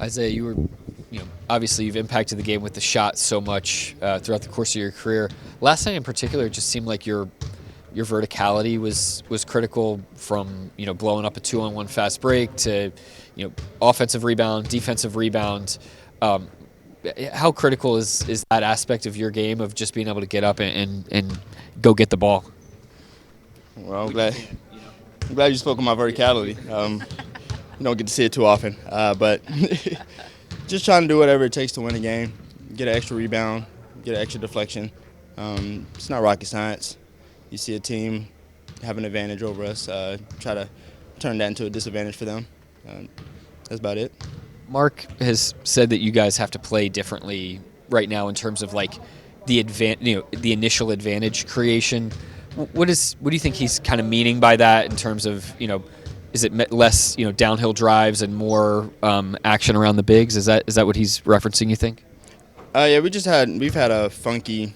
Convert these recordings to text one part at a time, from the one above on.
Isaiah, obviously you've impacted the game with the shot so much throughout the course of your career. Last night in particular, it just seemed like your verticality was critical from blowing up a 2-on-1 fast break to offensive rebound, defensive rebound. Um, how critical is that aspect of your game of just being able to get up and go get the ball? Well, I'm glad you spoke on my verticality. You don't get to see it too often, but just trying to do whatever it takes to win a game, get an extra rebound, get an extra deflection. It's not rocket science. You see a team have an advantage over us, try to turn that into a disadvantage for them. That's about it. Mark has said that you guys have to play differently right now in terms of like the initial advantage creation. What do you think he's kind of meaning by that in terms of is it less downhill drives and more action around the bigs? Is that what he's referencing? You think? Yeah, we've had a funky,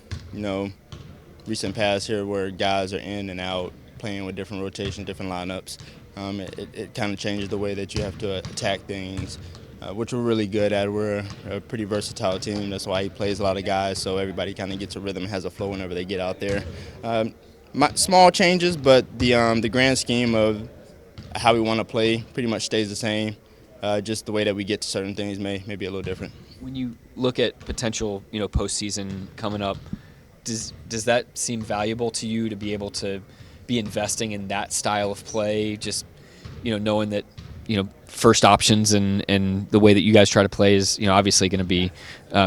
recent past here where guys are in and out playing with different rotations, different lineups. It kind of changes the way that you have to attack things, which we're really good at. We're a pretty versatile team. That's why he plays a lot of guys, so everybody kind of gets a rhythm, has a flow whenever they get out there. Small changes, but the grand scheme of how we want to play pretty much stays the same. Just the way that we get to certain things may be a little different. When you look at potential postseason coming up, does that seem valuable to you to be able to be investing in that style of play? Just knowing that first options and the way that you guys try to play is obviously going to be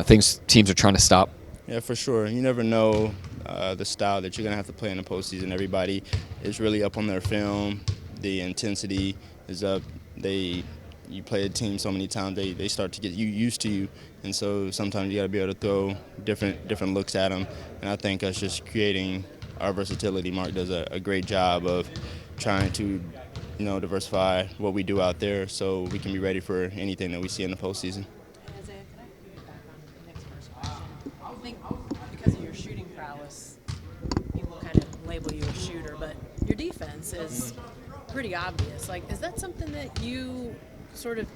things teams are trying to stop. Yeah, for sure. You never know the style that you're going to have to play in the postseason. Everybody is really up on their film. The intensity is up. You play a team so many times, they start to get used to you, and so sometimes you got to be able to throw different looks at them. And I think us just creating our versatility. Mark does a great job of trying to diversify what we do out there so we can be ready for anything that we see in the postseason. Isaiah, can I get back on Nick's first question? I think because of your shooting prowess, people kind of label you a shooter, but your defense is pretty obvious. Like, is that something that you sort of,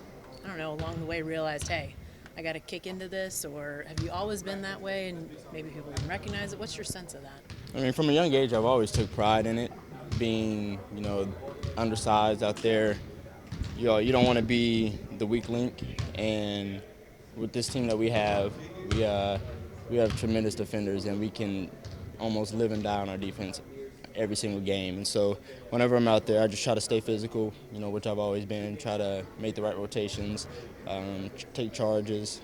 I don't know, along the way realized, hey, I got to kick into this, or have you always been that way and maybe people didn't recognize it? What's your sense of that? I mean, from a young age, I've always took pride in it, being, undersized out there. You don't want to be the weak link, and with this team that we have tremendous defenders, and we can almost live and die on our defense every single game. And so whenever I'm out there, I just try to stay physical, which I've always been, try to make the right rotations, take charges,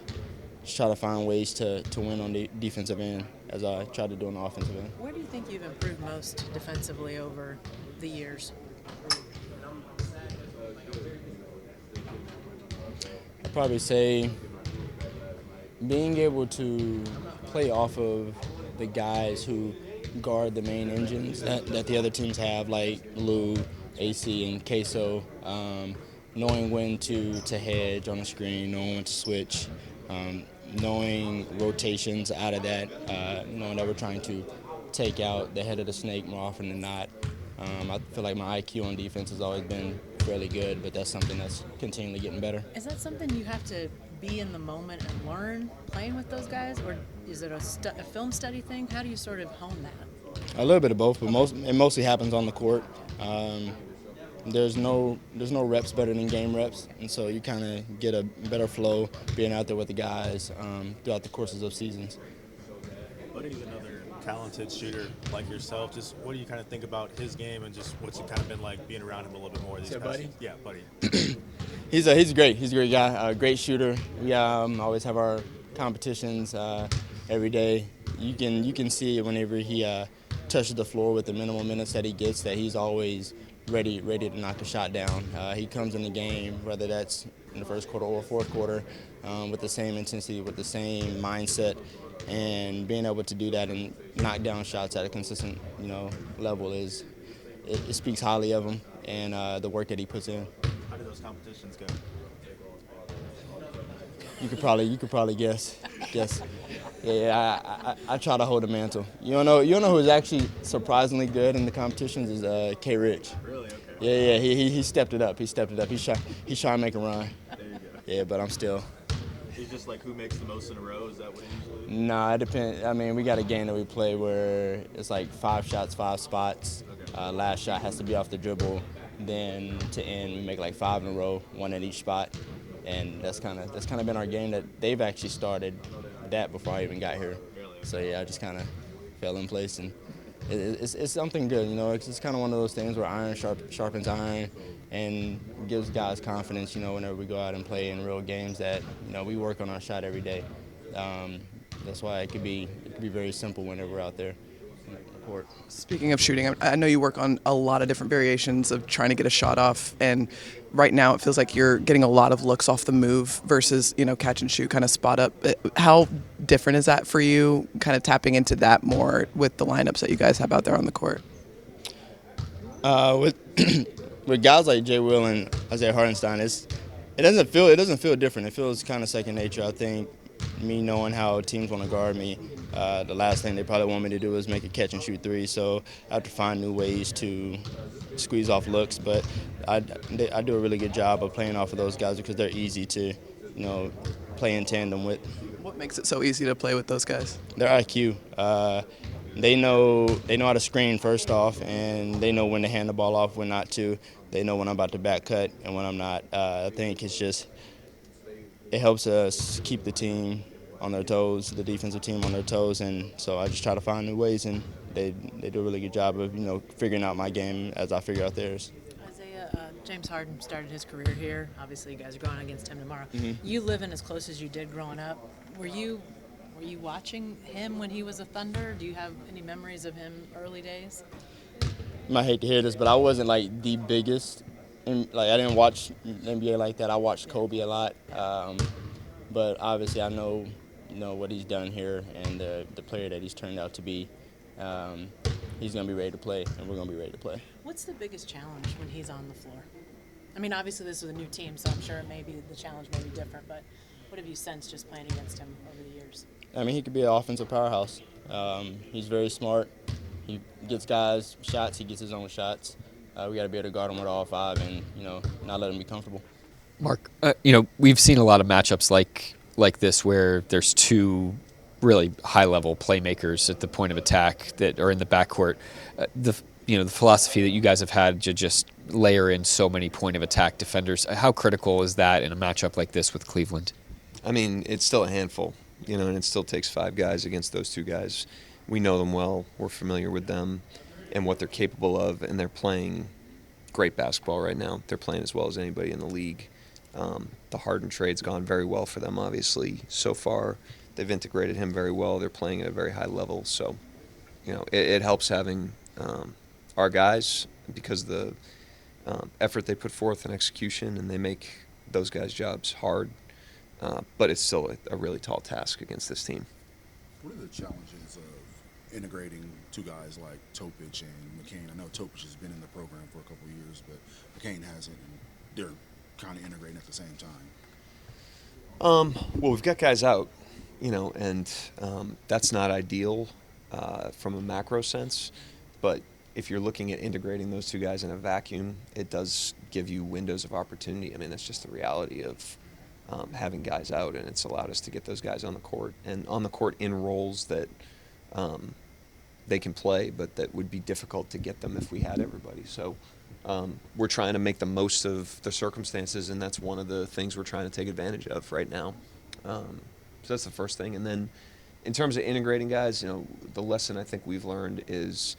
just try to find ways to win on the defensive end as I try to do on the offensive end. Where do you think you've improved most defensively over the years? I'd probably say being able to play off of the guys who guard the main engines that the other teams have, like Lou, AC, and Queso, knowing when to hedge on the screen, knowing when to switch, knowing rotations out of that, knowing that we're trying to take out the head of the snake more often than not. I feel like my IQ on defense has always been fairly good, but that's something that's continually getting better. Is that something you have to be in the moment and learn playing with those guys, or is it a film study thing? How do you sort of hone that? A little bit of both, but it mostly happens on the court. There's no reps better than game reps, and so you kind of get a better flow being out there with the guys throughout the courses of seasons. Buddy's another talented shooter like yourself. Just what do you kind of think about his game, and just what's it kind of been like being around him a little bit more these past? Buddy? Yeah, Buddy. He's a great guy, a great shooter. We always have our competitions every day. You can see it whenever he touches the floor with the minimal minutes that he gets, that he's always ready to knock a shot down. He comes in the game, whether that's in the first quarter or fourth quarter, with the same intensity, with the same mindset, and being able to do that and knock down shots at a consistent level it speaks highly of him and the work that he puts in. How do those competitions go? You could probably guess. Yeah, I try to hold the mantle. You know who's actually surprisingly good in the competitions is K. Rich. Really? Okay. Yeah, he stepped it up. He's trying to make a run. There you go. Yeah, but I'm still. It's just like who makes the most in a row. Is that what it usually? Nah, it depends. I mean, we got a game that we play where it's like 5 shots, 5 spots. Okay. Last shot has to be off the dribble. Then to end, we make like 5 in a row, 1 at each spot, and that's kind of been our game. That they've actually started that before I even got here. So yeah, I just kind of fell in place, and it's something good. You know, it's kind of one of those things where iron sharpens iron, and gives guys confidence. You know, whenever we go out and play in real games, that we work on our shot every day. That's why it could be very simple whenever we're out there on the court. Speaking of shooting, I know you work on a lot of different variations of trying to get a shot off, and right now it feels like you're getting a lot of looks off the move versus, catch and shoot, kind of spot up. How different is that for you, kind of tapping into that more with the lineups that you guys have out there on the court? With with guys like Jay Will and Isaiah Hartenstein, it doesn't feel different. It feels kind of second nature. I think me knowing how teams want to guard me, the last thing they probably want me to do is make a catch and shoot three. So I have to find new ways to squeeze off looks. But I do a really good job of playing off of those guys because they're easy to play in tandem with. What makes it so easy to play with those guys? Their IQ. They know how to screen first off, and they know when to hand the ball off, when not to. They know when I'm about to back cut and when I'm not. I think it helps us keep the team on their toes, the defensive team on their toes, and so I just try to find new ways, and they do a really good job of figuring out my game as I figure out theirs. Isaiah, James Harden started his career here. Obviously, you guys are going against him tomorrow. Mm-hmm. You living as close as you did growing up. Were you watching him when he was a Thunder? Do you have any memories of him early days? You might hate to hear this, but I wasn't like the biggest. I didn't watch NBA like that. I watched Kobe a lot, but obviously I know what he's done here and the player that he's turned out to be. He's gonna be ready to play, and we're gonna be ready to play. What's the biggest challenge when he's on the floor? I mean, obviously this is a new team, so I'm sure maybe the challenge may be different. But what have you sensed just playing against him over the years? I mean, he could be an offensive powerhouse. He's very smart. He gets guys shots. He gets his own shots. We got to be able to guard him with all 5 and, not let him be comfortable. Mark, we've seen a lot of matchups like this where there's two really high-level playmakers at the point of attack that are in the backcourt. The philosophy that you guys have had to just layer in so many point-of-attack defenders, how critical is that in a matchup like this with Cleveland? I mean, it's still a handful, and it still takes 5 guys against those 2 guys. We know them well. We're familiar with them and what they're capable of, and they're playing great basketball right now. They're playing as well as anybody in the league. The Harden trade's gone very well for them, obviously, so far. They've integrated him very well. They're playing at a very high level. So, it helps having our guys because of the effort they put forth in execution, and they make those guys' jobs hard. But it's still a really tall task against this team. What are the challenges of integrating 2 guys like Topic and McCain? I know Topic has been in the program for a couple of years, but McCain hasn't, and they're kind of integrating at the same time. Well, we've got guys out, and that's not ideal from a macro sense. But if you're looking at integrating those 2 guys in a vacuum, it does give you windows of opportunity. I mean, that's just the reality of having guys out, and it's allowed us to get those guys on the court in roles that they can play, but that would be difficult to get them if we had everybody. So we're trying to make the most of the circumstances, and that's one of the things we're trying to take advantage of right now. So that's the first thing. And then in terms of integrating guys, the lesson I think we've learned is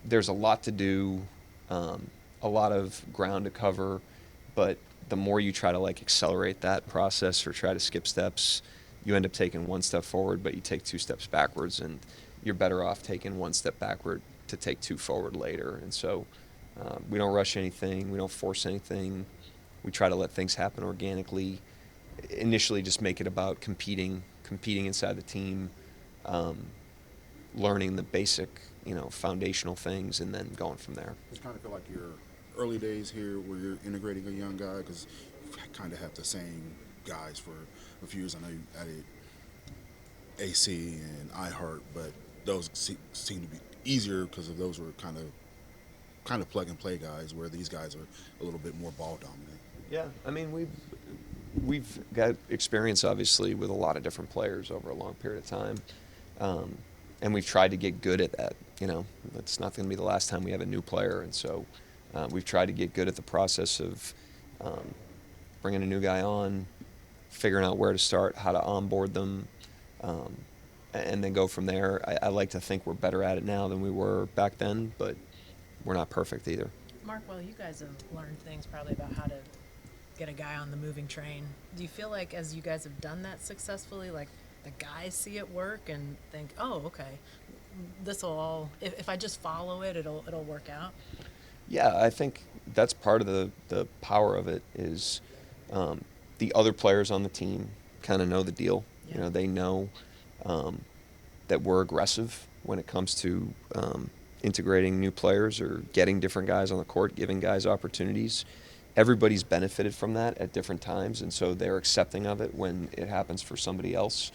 there's a lot to do, a lot of ground to cover, but the more you try to accelerate that process or try to skip steps, you end up taking 1 step forward, but you take 2 steps backwards, and you're better off taking 1 step backward to take 2 forward later. And so we don't rush anything. We don't force anything. We try to let things happen organically. Initially, just make it about competing inside the team, learning the basic, foundational things, and then going from there. It's kind of feel like your early days here where you're integrating a young guy because you kind of have the same guys for a few years. I know you added AC and iHeart, but those seem to be easier because of those were kind of plug and play guys, where these guys are a little bit more ball dominant. Yeah, I mean we've got experience obviously with a lot of different players over a long period of time, and we've tried to get good at that. You know, it's not going to be the last time we have a new player, and so we've tried to get good at the process of bringing a new guy on, figuring out where to start, how to onboard them, and then go from there. I like to think we're better at it now than we were back then, but we're not perfect either. Mark, well, you guys have learned things probably about how to get a guy on the moving train. Do you feel like as you guys have done that successfully, like the guys see it work and think, oh, okay, this will all, if I just follow it, it'll work out? Yeah, I think that's part of the power of it is the other players on the team kind of know the deal. Yeah. You know, they know that we're aggressive when it comes to integrating new players or getting different guys on the court, giving guys opportunities. Everybody's benefited from that at different times, and so they're accepting of it when it happens for somebody else.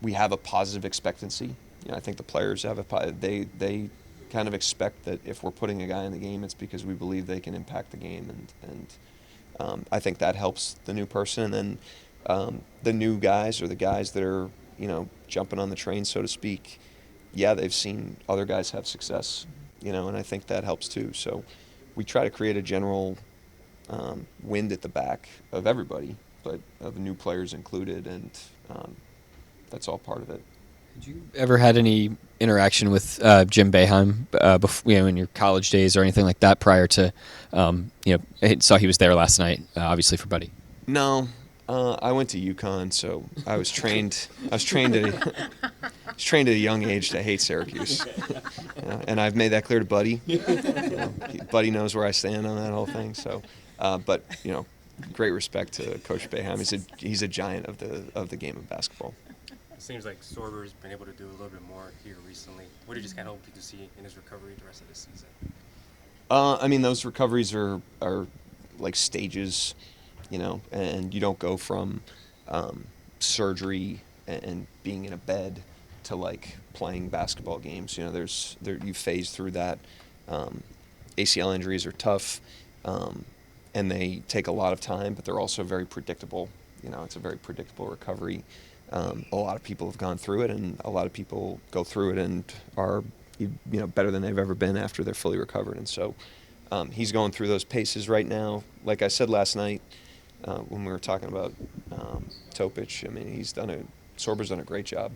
We have a positive expectancy. You know, I think the players have they kind of expect that if we're putting a guy in the game, it's because we believe they can impact the game, and I think that helps the new person. And then the new guys or the guys that are, you know, jumping on the train, so to speak, yeah, they've seen other guys have success, you know, and I think that helps too. So we try to create a general wind at the back of everybody, but of new players included, and that's all part of it. Had you ever had any interaction with Jim Boeheim before, you know, in your college days or anything like that prior to, you know, I saw he was there last night, obviously for Buddy. No, I went to UConn, so I was trained. I was trained at a young age to hate Syracuse, and I've made that clear to Buddy. Buddy knows where I stand on that whole thing. So, but you know, great respect to Coach Boeheim. He's a giant of the game of basketball. It seems like Sorber's been able to do a little bit more here recently. What do you just kind of hope to see in his recovery the rest of this season? I mean, those recoveries are like stages, you know, and you don't go from surgery and being in a bed to like playing basketball games. You know, you phase through that. ACL injuries are tough, and they take a lot of time, but they're also very predictable. You know, it's a very predictable recovery. A lot of people have gone through it, and a lot of people go through it and are, you know, better than they've ever been after they're fully recovered. And so he's going through those paces right now. Like I said last night when we were talking about Topic, I mean, Sorber's done a great job.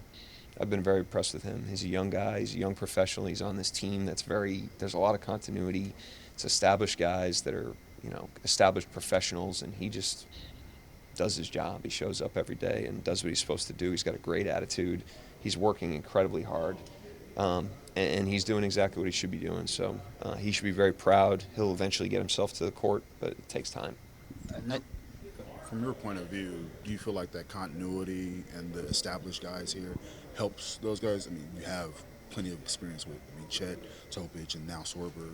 I've been very impressed with him. He's a young guy. He's a young professional. He's on this team there's a lot of continuity. It's established guys that are, you know, established professionals, and he just does his job. He shows up every day and does what he's supposed to do. He's got a great attitude. He's working incredibly hard, and he's doing exactly what he should be doing. So he should be very proud. He'll eventually get himself to the court, but it takes time. From your point of view, do you feel like that continuity and the established guys here helps those guys? I mean, you have plenty of experience with, Chet, Topic, and now Sorber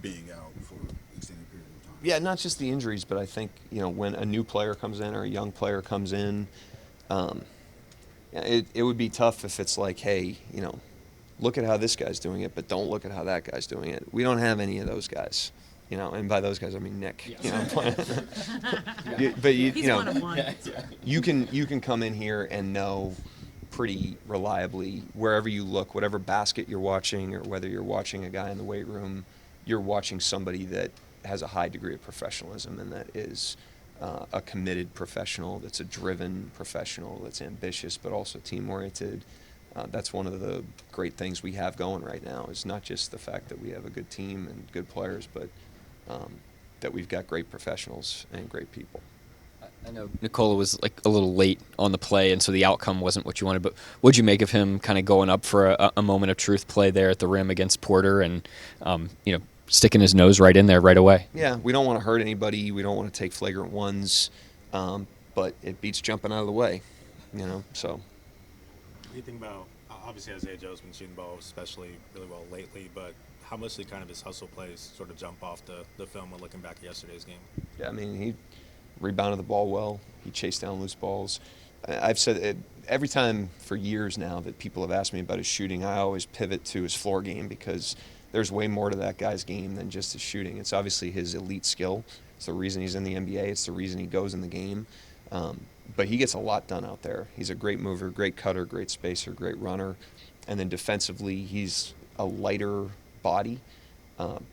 being out for extended period of time. Yeah, not just the injuries, but I think, you know, when a new player comes in or a young player comes in, it would be tough if it's like, hey, you know, look at how this guy's doing it, but don't look at how that guy's doing it. We don't have any of those guys, you know, and by those guys I mean Nick. Yes. You know, but He's know, one of one. you can come in here and know pretty reliably wherever you look, whatever basket you're watching, or whether you're watching a guy in the weight room, you're watching somebody that has a high degree of professionalism and that is a committed professional, that's a driven professional, that's ambitious but also team-oriented. That's one of the great things we have going right now, is not just the fact that we have a good team and good players, but that we've got great professionals and great people. I know Nikola was like a little late on the play, and so the outcome wasn't what you wanted, but what'd you make of him kind of going up for a moment of truth play there at the rim against Porter and, you know, sticking his nose right in there right away? Yeah, we don't want to hurt anybody. We don't want to take flagrant ones, but it beats jumping out of the way, you know, so. What do you think about, obviously Isaiah Joe's been shooting balls especially really well lately, but how much did kind of his hustle plays sort of jump off the film when looking back at yesterday's game? Yeah, I mean, he rebounded the ball well. He chased down loose balls. I've said it every time for years now that people have asked me about his shooting, I always pivot to his floor game, because there's way more to that guy's game than just his shooting. It's obviously his elite skill, It's the reason he's in the NBA. It's the reason he goes in the game. But he gets a lot done out there. He's a great mover, great cutter, great spacer, great runner. And then defensively, he's a lighter body,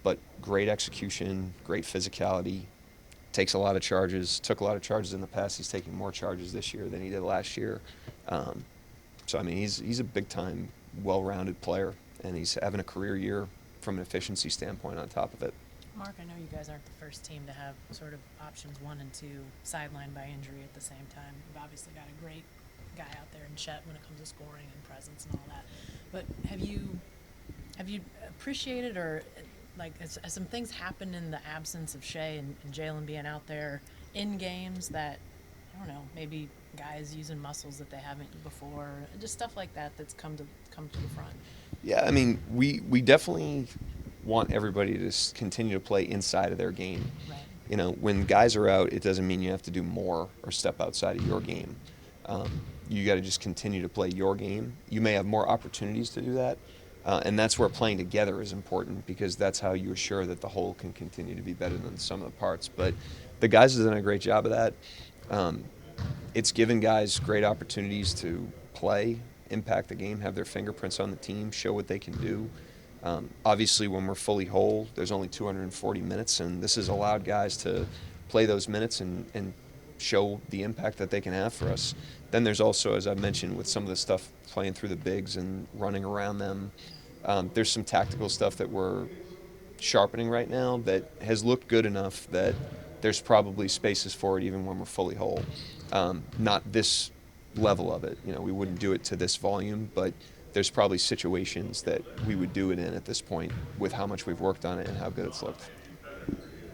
but great execution, great physicality, takes a lot of charges, took a lot of charges in the past. He's taking more charges this year than he did last year. So, I mean, he's a big-time, well-rounded player, and he's having a career year from an efficiency standpoint on top of it. Mark, I know you guys aren't the first team to have sort of options 1 and 2 sidelined by injury at the same time. You've obviously got a great guy out there in Chet when it comes to scoring and presence and all that. But have you appreciated, or like has some things happened in the absence of Shea and Jalen being out there in games that, I don't know, maybe guys using muscles that they haven't before, just stuff like that that's come to the front? Yeah, I mean, we definitely want everybody to continue to play inside of their game. Right. You know, when guys are out, it doesn't mean you have to do more or step outside of your game. You got to just continue to play your game. You may have more opportunities to do that, and that's where playing together is important, because that's how you assure that the whole can continue to be better than the sum of the parts. But the guys have done a great job of that. It's given guys great opportunities to play, impact the game, have their fingerprints on the team, show what they can do. Obviously, when we're fully whole, there's only 240 minutes, and this has allowed guys to play those minutes and show the impact that they can have for us. Then there's also, as I mentioned, with some of the stuff playing through the bigs and running around them, there's some tactical stuff that we're sharpening right now that has looked good enough that there's probably spaces for it even when we're fully whole. Not this level of it. You know, we wouldn't do it to this volume, but there's probably situations that we would do it in at this point with how much we've worked on it and how good it's looked.